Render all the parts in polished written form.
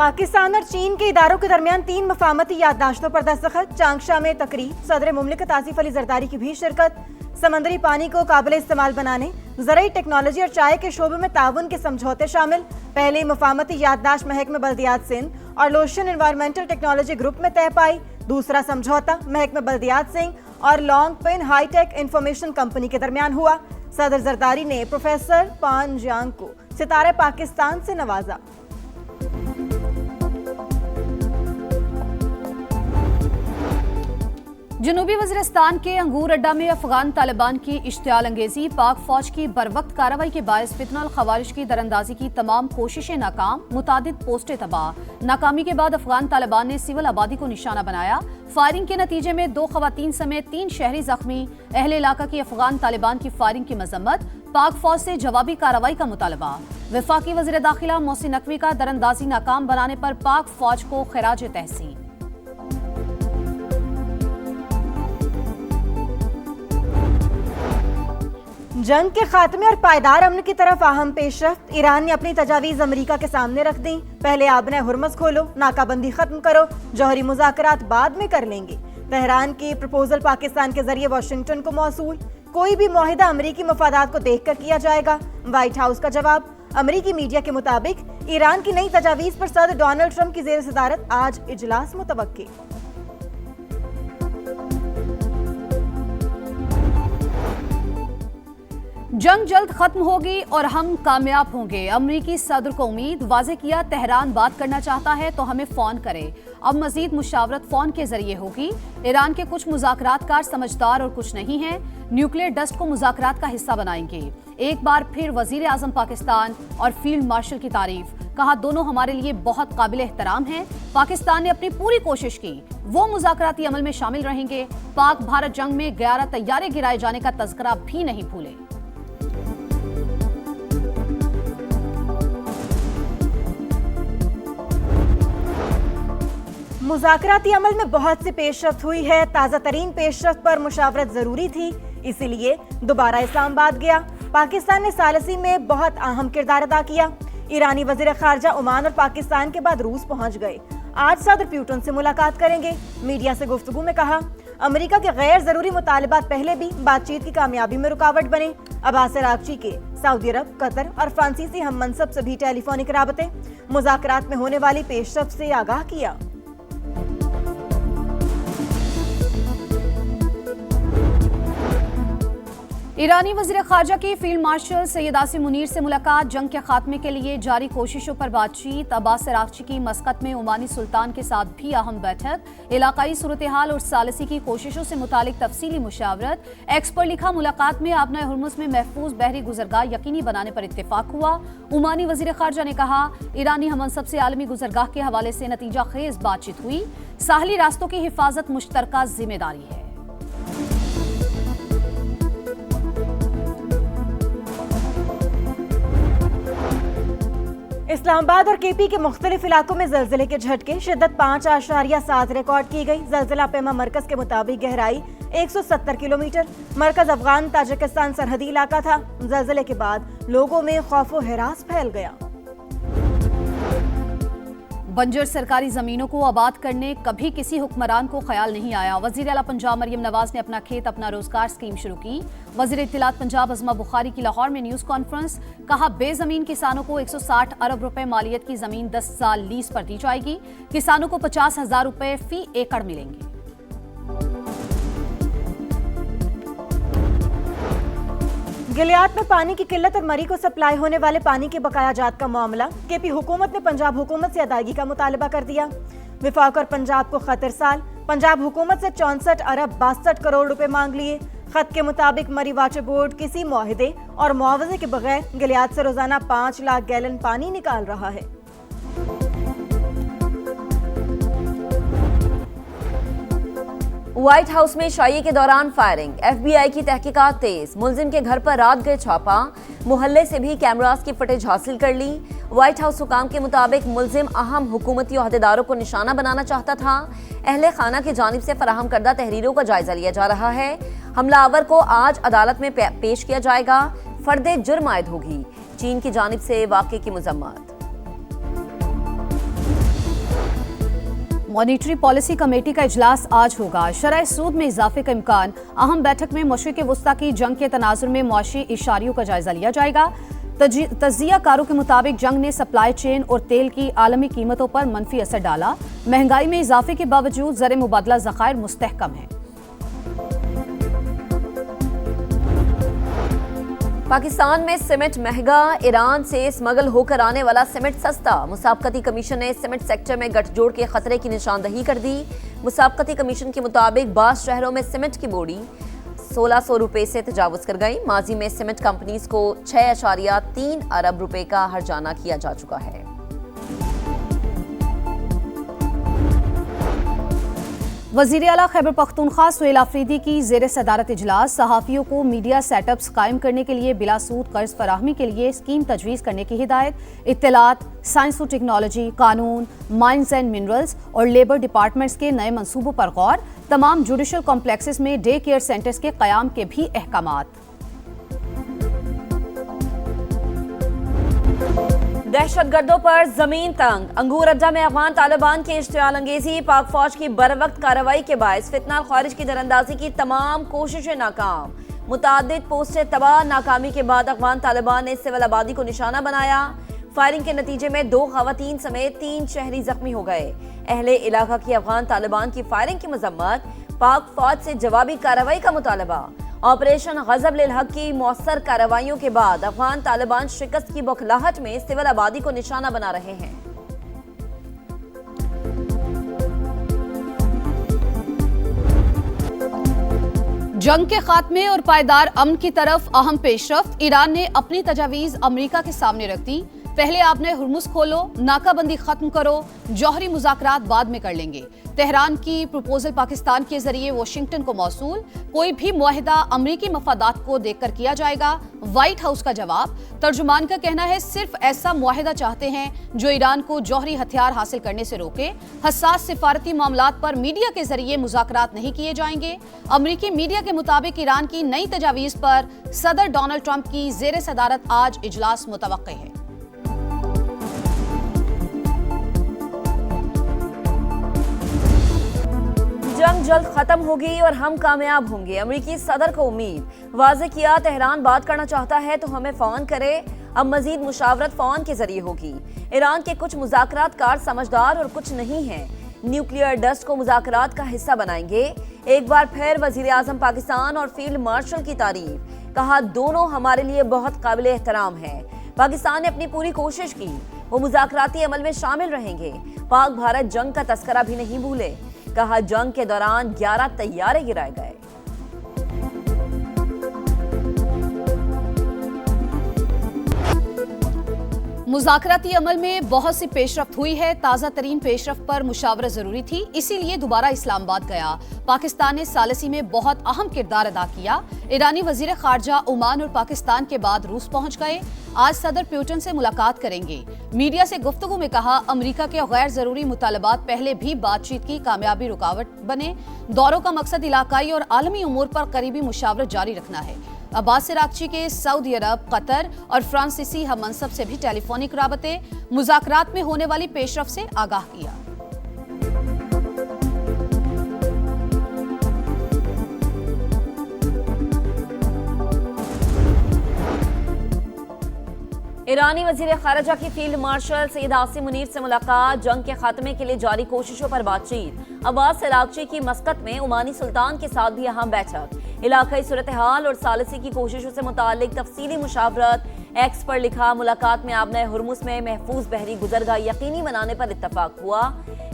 पाकिस्तान और चीन के इदारों के दरमियान 3 मफाहमती याददाश्तों पर दस्तखत। चांगशा में तकरीब, सदर मुमलिकत आसिफ अली जरदारी की भी शिरकत। समंदरी पानी को काबिल इस्तेमाल बनाने, ज़राई टेक्नोलॉजी और चाय के शोबे में ताउन के समझौते शामिल। पहली मफाहमती याददाश्त महकमे बल्दियात सिंध और लोशन एनवायरमेंटल टेक्नोलॉजी ग्रुप में तय पाई। दूसरा समझौता महकमे बल्दियात सिंह और long pin hitech information company के दरमियान हुआ। सदर जरदारी ने प्रोफेसर पान जियांग को सितारे पाकिस्तान से नवाजा। जनूबी वज़ीरिस्तान के अंगूर अड्डा में अफगान तालिबान की इश्तियाल अंगेजी, पाक फौज की बरवक्त कार्रवाई के बायस फितनल खवारिज की दरअंदाजी की तमाम कोशिशें नाकाम, मुतादिद पोस्टें तबाह। नाकामी के बाद अफगान तालिबान ने सिविल आबादी को निशाना बनाया। फायरिंग के नतीजे में 2 खवातीन समेत 3 शहरी जख्मी। अहले इलाका की अफगान तालिबान की फायरिंग की मजम्मत, पाक फौज से जवाबी कार्रवाई का मुतालबा। वफाकी वज़ीर दाखिला मोहसिन नकवी का दरअंदाजी नाकाम बनाने पर पाक फौज को खिराज तहसीन। जंग के खात्मे और पायदार अमन की तरफ अहम पेशरफ्त। ईरान ने अपनी तजावीज़ अमरीका के सामने रख दी। पहले आबने हुर्मस खोलो, नाकाबंदी खत्म करो, जौहरी मुज़ाकरात बाद में कर लेंगे। तेहरान की प्रपोजल पाकिस्तान के जरिए वाशिंगटन को मौसूल। कोई भी मुआहिदा अमरीकी मफादात को देखकर किया जाएगा। व्हाइट हाउस का जवाब। अमरीकी मीडिया के मुताबिक ईरान की नई तजावीज़ पर सदर डोनाल्ड ट्रंप की जेर सदारत आज इजलास मुतवक्की। जंग जल्द खत्म होगी और हम कामयाब होंगे, अमरीकी सदर को उम्मीद। वाज़े किया, तेहरान बात करना चाहता है तो हमें फोन करे। अब मजीद मुशावरत फोन के जरिए होगी। ईरान के कुछ मुज़ाकरातकार समझदार और कुछ नहीं हैं। न्यूक्लियर डस्ट को मुज़ाकरात का हिस्सा बनाएंगे। एक बार फिर वजीर आजम पाकिस्तान और फील्ड मार्शल की तारीफ। कहा, दोनों हमारे लिए बहुत काबिल एहतराम हैं। पाकिस्तान ने अपनी पूरी कोशिश की, वो मुज़ाकराती अमल में शामिल रहेंगे। पाक भारत जंग में 11 तैयारे गिराए जाने का तज़किरा भी नहीं भूले। मुज़ाकराती अमल में बहुत सी पेशरफ्त हुई है। ताज़ा तरीन पेशरफ्त पर मुशावरत जरूरी थी, इसीलिए दोबारा इस्लामाबाद गया। पाकिस्तान ने सालसी में बहुत अहम किरदार अदा किया। ईरानी वज़ीर ख़ारजा ओमान और पाकिस्तान के बाद रूस पहुंच गए। आज सदर प्यूटन से मुलाकात करेंगे। मीडिया से गुफ्तगू में कहा, अमेरिका के गैर जरूरी मुतालिबात पहले भी बातचीत की कामयाबी में रुकावट बने। अब्बास अरागची के सऊदी अरब, कतर और फ्रांसीसी हम मनसब से भी टेलीफोनिक राबते। मुज़ाकरात में होने वाली पेशरफ्त से आगाह किया। ईरानी वज़ीर ख़ारजा की फील्ड मार्शल सैयद आसिम मुनीर से मुलाकात। जंग के खात्मे के लिए जारी कोशिशों पर बातचीत। अब्बास अरागची की मस्कत में ओमानी सुल्तान के साथ भी अहम बैठक। इलाकाई सूरत हाल और सालसी की कोशिशों से मुतालिक तफसीली मुशावरत। एक्स पर लिखा, मुलाकात में आबना हुर्मुज़ में महफूज बहरी गुजरगाह यकीनी बनाने पर इत्तेफाक हुआ। ओमानी वज़ीर ख़ारजा ने कहा, ईरानी हमनसब से आलमी गुजरगाह के हवाले से नतीजा खेज बातचीत हुई। साहली रास्तों की हिफाजत मुश्तरका जिम्मेदारी है। इस्लामाबाद और केपी के मुख्तलिफ इलाकों में जलजिले के झटके। शिद्दत 5.7 रिकॉर्ड की गई। जलजिला पेमा मरकज के मुताबिक गहराई 170 किलोमीटर। मरकज अफगान ताजिकिस्तान सरहदी इलाका था। जलजिले के बाद लोगों में खौफो हिरास फैल गया। बंजर सरकारी जमीनों को आबाद करने कभी किसी हुक्मरान को ख्याल नहीं आया। वजीर आला पंजाब मरियम नवाज ने अपना खेत अपना रोजगार स्कीम शुरू की। वजीर इत्तलात पंजाब अज़मा बुखारी की लाहौर में न्यूज कॉन्फ्रेंस। कहा, बेजमीन किसानों को 160 अरब रुपए मालियत की जमीन 10 साल लीज पर दी जाएगी। किसानों को 50,000 रुपए फी एकड़ मिलेंगे। गिलियात में पानी की किल्लत और मरी को सप्लाई होने वाले पानी के बकाया जात का मामला। केपी हुकूमत ने पंजाब हुकूमत से अदायगी का मुतालबा कर दिया। विफाक और पंजाब को खत इरसाल। पंजाब हुकूमत से 64 अरब 62 करोड़ रुपए मांग लिए। खत के मुताबिक मरी वाटर बोर्ड किसी मुआहदे और मुआवजे के बगैर गिलियात से रोजाना 5 लाख गैलन पानी निकाल रहा है। व्हाइट हाउस में शाही के दौरान फायरिंग। FBI की तहकीकात तेज। मुलजिम के घर पर रात गए छापा। मोहल्ले से भी कैमरास की फुटेज हासिल कर ली। व्हाइट हाउस हुकाम के मुताबिक मुलजिम अहम हुकूमती ओहदेदारों को निशाना बनाना चाहता था। अहले खाना की जानिब से फराहम करदा तहरीरों का जायजा लिया जा रहा है। हमलावर को आज अदालत में पेश किया जाएगा। फर्दे जुर्म आयद होगी। चीन की जानिब से वाक़े की मजम्मत। मॉनिटरी पॉलिसी कमेटी का इजलास आज होगा। शरह सूद में इजाफे का इम्कान। अहम बैठक में मशरिक़ वस्ता की जंग के तनाजुर में मुआशी इशारियों का जायजा लिया जाएगा। तज्जियाकारों के मुताबिक जंग ने सप्लाई चेन और तेल की आलमी कीमतों पर मनफी असर डाला। महंगाई में इजाफे के बावजूद ज़र मुबादला ज़खायर मुस्तहकम है। पाकिस्तान में सीमेंट महंगा, ईरान से स्मगल होकर आने वाला सीमेंट सस्ता। मुसाबकती कमीशन ने सीमेंट सेक्टर में गठजोड़ के खतरे की निशानदही कर दी। मुसाबकती कमीशन के मुताबिक 22 शहरों में सीमेंट की बोरी 1600 रुपए से तजावुज कर गई। माजी में सीमेंट कंपनीज को 6.3 अरब रुपए का हर्जाना किया जा चुका है। वज़ीर आला खैबर पख्तूनख्वा सुहेल आफरीदी की ज़ेर सदारत इजलास। सहाफ़ियों को मीडिया सेटअप्स कायम करने के लिए बिला सूद कर्ज फराहमी के लिए स्कीम तजवीज़ करने की हिदायत। इत्तलात, साइंस और टेक्नोलॉजी, कानून, माइंस एंड मिनरल्स और लेबर डिपार्टमेंट्स के नए मंसूबों पर गौर। तमाम जुडिशल कॉम्प्लेक्सेस में डे केयर सेंटर्स के क़याम के भी अहकामात। दहशतगर्दों पर जमीन तंग। अंगूर अड्डा में अफगान तालिबान की इश्तियाल अंगेजी। पाक फौज की बरवक्त कार्रवाई के बायस फितना खारिज की दरअंदाजी की तमाम कोशिशें नाकाम। मुतादिद पोस्टें तबाह। नाकामी के बाद अफगान तालिबान ने सिविल आबादी को निशाना बनाया। फायरिंग के नतीजे में 2 खवातीन समेत 3 शहरी जख्मी हो गए। अहले इलाका की अफगान तालिबान की फायरिंग की मजम्मत। पाक फौज से जवाबी कार्रवाई का मुतालबा। ऑपरेशन गजब लिल हक की मौसर कार्रवाइयों के बाद अफगान तालिबान शिकस्त की बौखलाहट में सिविल आबादी को निशाना बना रहे हैं। जंग के खात्मे और पायदार अमन की तरफ अहम पेशरफ्त। ईरान ने अपनी तजावीज़ अमरीका के सामने रख दी। पहले आपने हुर्मुज़ खोलो, नाकाबंदी खत्म करो, जौहरी मुज़ाकरात बाद में कर लेंगे। तेहरान की प्रपोजल पाकिस्तान के जरिए वाशिंगटन को मौसूल। कोई भी मुआहिदा अमरीकी मफादात को देखकर किया जाएगा। व्हाइट हाउस का जवाब। तर्जुमान का कहना है सिर्फ ऐसा मुआहिदा चाहते हैं जो ईरान को जौहरी हथियार हासिल करने से रोके। हसास सिफारती मामलात पर मीडिया के जरिए मुज़ाकरात नहीं किए जाएंगे। अमरीकी मीडिया के मुताबिक ईरान की नई तजावीज़ पर सदर डोनाल्ड ट्रंप की ज़ेर सदारत आज इजलास मुतवक्के है। जंग जल्द खत्म होगी और हम कामयाब होंगे। अमेरिकी सदर को उम्मीद। वाज़े किया तेहरान बात करना चाहता है तो हमें फ़ोन करे। अब मजीद मुशावरत फ़ोन के जरिए होगी। ईरान के कुछ मुज़ाकरातकार समझदार और कुछ नहीं हैं। न्यूक्लियर डस्ट को मुज़ाकरात का हिस्सा बनाएंगे। एक बार फिर वज़ीर आज़म पाकिस्तान और फील्ड मार्शल की तारीफ। कहा दोनों हमारे लिए बहुत काबिल एहतराम है। पाकिस्तान ने अपनी पूरी कोशिश की। वो मुज़ाकराती अमल में शामिल रहेंगे। पाक भारत जंग का तस्करा भी नहीं भूले। कहा जंग के दौरान 11 तैयारे गिराए गए। मुज़ाकराती अमल में बहुत सी पेशरफ्त हुई है। ताज़ा तरीन पेशरफ्त पर मुशावरत जरूरी थी, इसीलिए दोबारा इस्लामाबाद गया। पाकिस्तान ने सालसी में बहुत अहम किरदार अदा किया। ईरानी वजीर खारजा ओमान और पाकिस्तान के बाद रूस पहुंच गए। आज सदर प्यूटन से मुलाकात करेंगे। मीडिया से गुफ्तगू में कहा अमरीका के गैर जरूरी मुतालबात पहले भी बातचीत की कामयाबी रुकावट बने। दौरों का मकसद इलाकाई और आलमी उमूर पर करीबी मुशावरत जारी रखना है। अब्बास इराक़ची के सऊदी अरब, कतर और फ्रांसीसी हममनसब से भी टेलीफोनिक राबते। मुज़ाकरात में होने वाली पेशरफ्त से आगाह किया। ईरानी वजीर खारजा की फील्ड मार्शल सैयद आसिम मुनीर से मुलाकात। जंग के खात्मे के लिए जारी कोशिशों पर बातचीत। अब्बास इराक़ची की मस्कत में ओमानी सुल्तान के साथ भी अहम बैठक। इलाकाई सूरत हाल और सालसी की कोशिशों से मुतालिक तफसीली मुशावरत। एक्स पर लिखा मुलाकात में आबना हुर्मुज़ में महफूज बहरी गुजरगाह यकीनी बनाने पर इत्तफाक हुआ।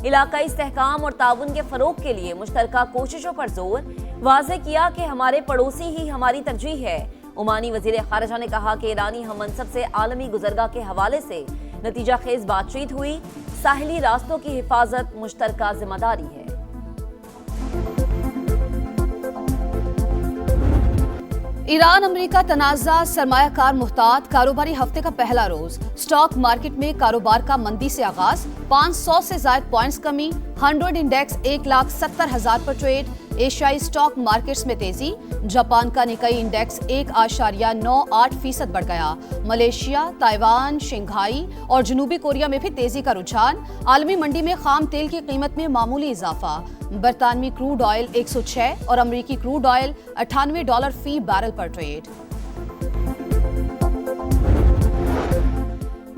इलाकाई इस्तेहकाम और ताउन के फरोग के लिए मुश्तरका कोशिशों पर जोर। वाज़े किया कि हमारे पड़ोसी ही हमारी तरजीह है। ओमानी वजीर खारजा ने कहा कि ईरानी हममनसब से आलमी गुजरगाह के हवाले से नतीजा खेज बातचीत हुई। साहिली रास्तों की हिफाजत मुश्तरका जिम्मेदारी है। ईरान अमेरिका तनाज़ा, सरमायाकार मुहतात। कारोबारी हफ्ते का पहला रोज। स्टॉक मार्केट में कारोबार का मंदी से आगाज। 500 से ज्यादा पॉइंट्स कमी। 100 इंडेक्स 1,70,000 पर ट्रेड। एशियाई स्टॉक मार्केट्स में तेजी। जापान का निकाई इंडेक्स 1.98% बढ़ गया। मलेशिया, ताइवान, शंघाई और जनूबी कोरिया में भी तेजी का रुझान। आलमी मंडी में खाम तेल की कीमत में मामूली इजाफा। बरतानवी क्रूड ऑयल 106 और अमेरिकी क्रूड ऑयल $98 फी बैरल पर ट्रेड।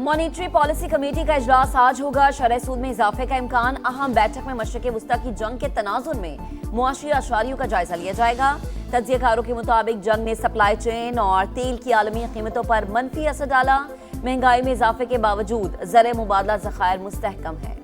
मॉनिटरी पॉलिसी कमेटी का इजलास आज होगा। शरह सूद में इजाफे का इम्कान। अहम बैठक में मशरिक़ वुस्ता की जंग के तनाजुर में मुआशी अशारियों का जायजा लिया जाएगा। तज्ज़ियाकारों के मुताबिक जंग ने सप्लाई चेन और तेल की आलमी कीमतों पर मनफी असर डाला। महंगाई में इजाफे के बावजूद ज़र मुबादला ज़खायर मुस्तहकम है।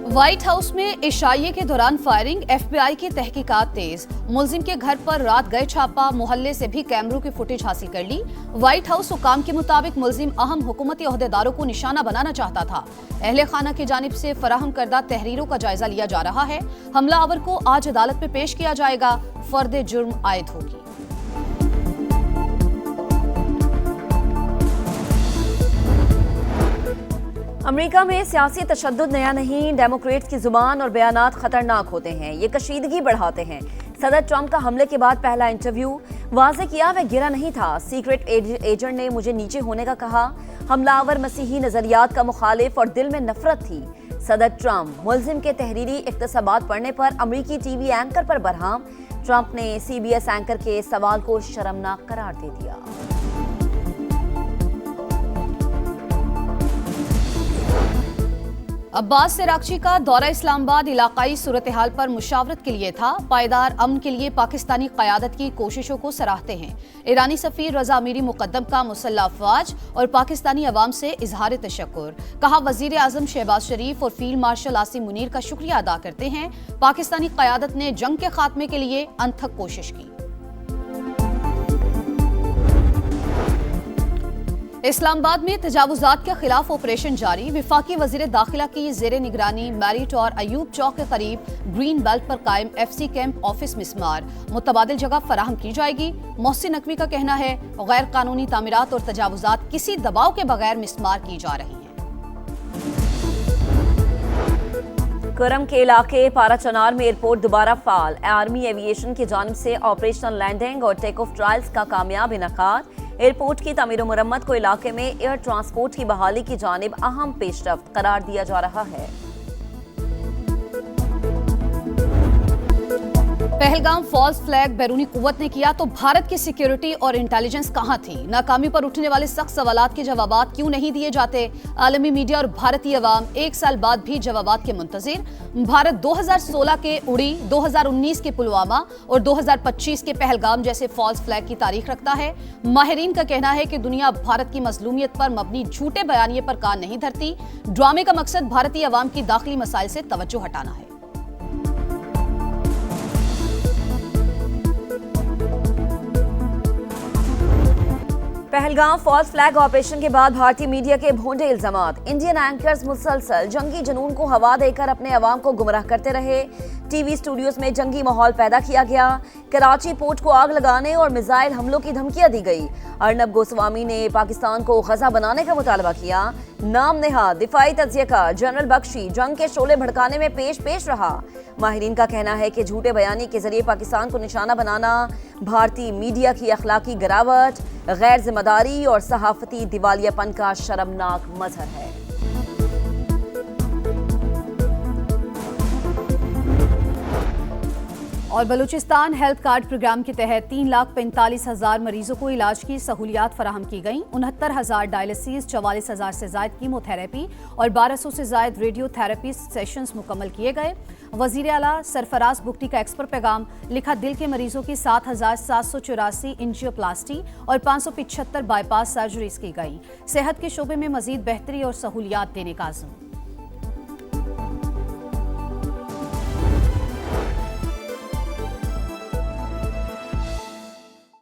व्हाइट हाउस में इशाइये के दौरान फायरिंग, FBI की तहकीकात तेज। मुलजिम के घर पर रात गए छापा, मोहल्ले से भी कैमरों की फुटेज हासिल कर ली। व्हाइट हाउस हुकाम के मुताबिक मुलजिम अहम हुकूमती ओहदेदारों को निशाना बनाना चाहता था। अहले खाना की जानिब से फराहम करदा तहरीरों का जायजा लिया जा रहा है। हमलावर को आज अदालत में पेश किया जाएगा। फर्द जुर्म आयद होगी। अमेरिका में सियासी तशद्दुद नया नहीं। डेमोक्रेट्स की जुबान और बयानात खतरनाक होते हैं, ये कशीदगी बढ़ाते हैं। सदर ट्रंप का हमले के बाद पहला इंटरव्यू, वाज़े किया वह गिरा नहीं था। सीक्रेट एजेंट ने मुझे नीचे होने का कहा। हमलावर मसीही नजरियात का मुखालिफ और दिल में नफरत थी। सदर ट्रंप मुलजिम के तहरीरी इख्तिसाबात पढ़ने पर अमेरिकी टीवी एंकर पर बरहम। ट्रंप ने CBS एंकर के सवाल को शर्मनाक करार दे दिया। अब्बास सिरागची का दौरा इस्लामाबाद इलाकाई सूरत हाल पर मुशावरत के लिए था। पायदार अमन के लिए पाकिस्तानी क़यादत की कोशिशों को सराहते हैं। ईरानी सफ़ीर रजा अमीरी मुकद्दम का मुसल्लह अफवाज और पाकिस्तानी अवाम से इजहार तशक्कुर। कहा, वज़ीर आज़म शहबाज शरीफ और फील्ड मार्शल आसिम मुनीर का शुक्रिया अदा करते हैं। पाकिस्तानी क़यादत ने जंग के खात्मे के लिए अनथक कोशिश की। इस्लामाबाद में तजावुजात के खिलाफ ऑपरेशन जारी। विफाकी वजीर दाखिला की जेर निगरानी मैरिट और अयूब चौक के करीब ग्रीन बेल्ट पर कायम FC कैंप ऑफिस मिसमार। मुतबादिल जगह फराहम की जाएगी। मोहसिन नकवी का कहना है, गैर कानूनी तामीरात और तजावुजात किसी दबाव के बगैर मिसमार की जा रही हैं। करम के इलाके पाराचनार में एयरपोर्ट दोबारा फाल। आर्मी एविएशन की जानिब से ऑपरेशनल लैंडिंग और टेक ऑफ ट्रायल्स का कामयाब इनकाद। एयरपोर्ट की तामीर और मुरम्मत को इलाके में एयर ट्रांसपोर्ट की बहाली की जानिब अहम पेशरफ्त करार दिया जा रहा है। पहलगाम फॉल्स फ्लैग बैरूनी कुव्वत ने किया तो भारत की सिक्योरिटी और इंटेलिजेंस कहां थी? नाकामी पर उठने वाले सख्त सवालात के जवाबात क्यों नहीं दिए जाते? आलमी मीडिया और भारतीय अवाम 1 साल बाद भी जवाबात के मुंतजिर। भारत 2016 के उड़ी, 2019 के पुलवामा और 2025 के पहलगाम जैसे फॉल्स फ्लैग की तारीख रखता है। माहिरीन का कहना है कि दुनिया भारत की मजलूमियत पर मबनी झूठे बयानिए पर कान नहीं धरती। ड्रामे का मकसद भारतीय अवाम की दाखिली मसाइल से तवज्जो हटाना है। पहलगाम फॉल्स फ्लैग ऑपरेशन के बाद भारतीय मीडिया के भोंडे इल्जामात। इंडियन एंकर्स मुसलसल जंगी जुनून को हवा देकर अपने अवाम को गुमराह करते रहे। टीवी स्टूडियोज में जंगी माहौल पैदा किया गया। कराची पोर्ट को आग लगाने और मिसाइल हमलों की धमकियां दी गई। अर्नब गोस्वामी ने पाकिस्तान को गजा बनाने का मुतालबा किया। नाम नेहाद दिफाई तज्जियाकार जनरल बख्शी जंग के शोले भड़काने में पेश रहा। माहिरीन का कहना है कि झूठे बयानी के जरिए पाकिस्तान को निशाना बनाना भारतीय मीडिया की अखलाकी गिरावट, गैर जिम्मेदारी और सहाफती दिवालियापन का शर्मनाक मजहर है। और बलूचिस्तान हेल्थ कार्ड प्रोग्राम के तहत 3,45,000 मरीजों को इलाज की सहूलियात फराहम की गई। 69,000 डायलिसिस, 44,000 से जायद कीमोथेरेपी और 1,200 से जायद रेडियोथेरेपी सेशंस मुकम्मल किए गए। वजीर आला सरफराज बुगटी का एक्सपर्ट पैगाम, लिखा, दिल के मरीजों की 7,784 एंजियोप्लास्टी और 575 बाईपास सर्जरीज की गई। सेहत के शोबे में मजीद बेहतरी और सहूलियात देने का आज़म।